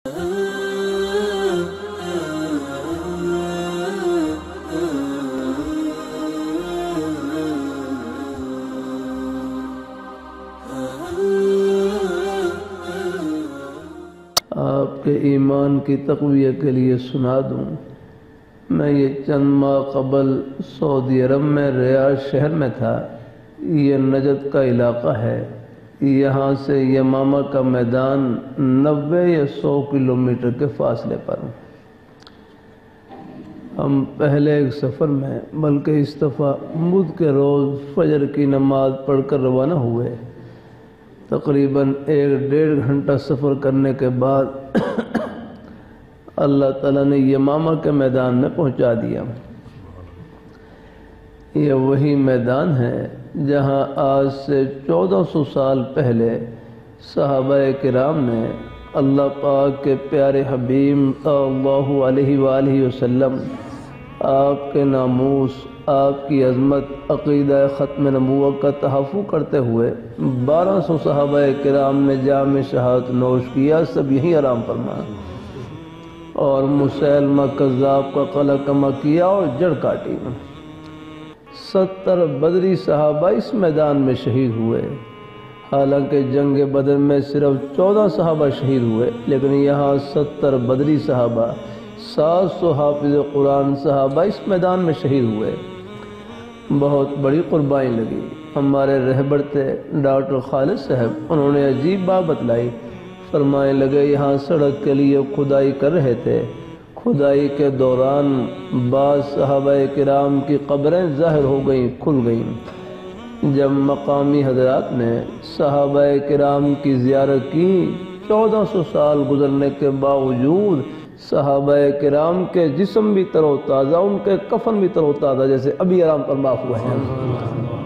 آپ کے ایمان کی تقویت کے لیے سنا دوں، میں یہ چند ماہ قبل سعودی عرب میں ریاض شہر میں تھا۔ یہ نجد کا علاقہ ہے، یہاں سے یمامہ کا میدان 90 یا 100 کلومیٹر کے فاصلے پر۔ ہم پہلے ایک سفر میں بلکہ اس دفعہ بدھ کے روز فجر کی نماز پڑھ کر روانہ ہوئے۔ تقریباً 1-1.5 گھنٹہ سفر کرنے کے بعد اللہ تعالیٰ نے یمامہ کے میدان میں پہنچا دیا۔ یہ وہی میدان ہے جہاں آج سے 1400 سال پہلے صحابہ کرام نے اللہ پاک کے پیارے حبیب صلی اللہ علیہ وآلہ وسلم، آپ کے ناموس، آپ کی عظمت، عقیدہ ختم نبوت کا تحفظ کرتے ہوئے 1200 صحابہ کرام نے جام شہادت نوش کیا، سب یہیں آرام فرمایا، اور مسیلمہ کذاب کا قلع کما کیا اور جڑ کاٹی۔ 70 بدری صحابہ اس میدان میں شہید ہوئے۔ حالانکہ جنگ بدر میں صرف 14 صحابہ شہید ہوئے، لیکن یہاں 70 بدری صحابہ، 700 حافظ قرآن صحابہ اس میدان میں شہید ہوئے۔ بہت بڑی قربانی لگی۔ ہمارے رہبر تھے ڈاکٹر خالد صاحب، انہوں نے عجیب بات بتلائی۔ فرمانے لگے یہاں سڑک کے لیے کھدائی کر رہے تھے، کھدائی کے دوران بعض صحابہ کرام کی قبریں ظاہر ہو گئیں، کھل گئیں۔ جب مقامی حضرات نے صحابہ کرام کی زیارت کی، 1400 سال گزرنے کے باوجود صحابہ کرام کے جسم بھی تر و تازہ، ان کے کفن بھی تر و تازہ، جیسے ابھی آرام فرما ہوئے ہیں۔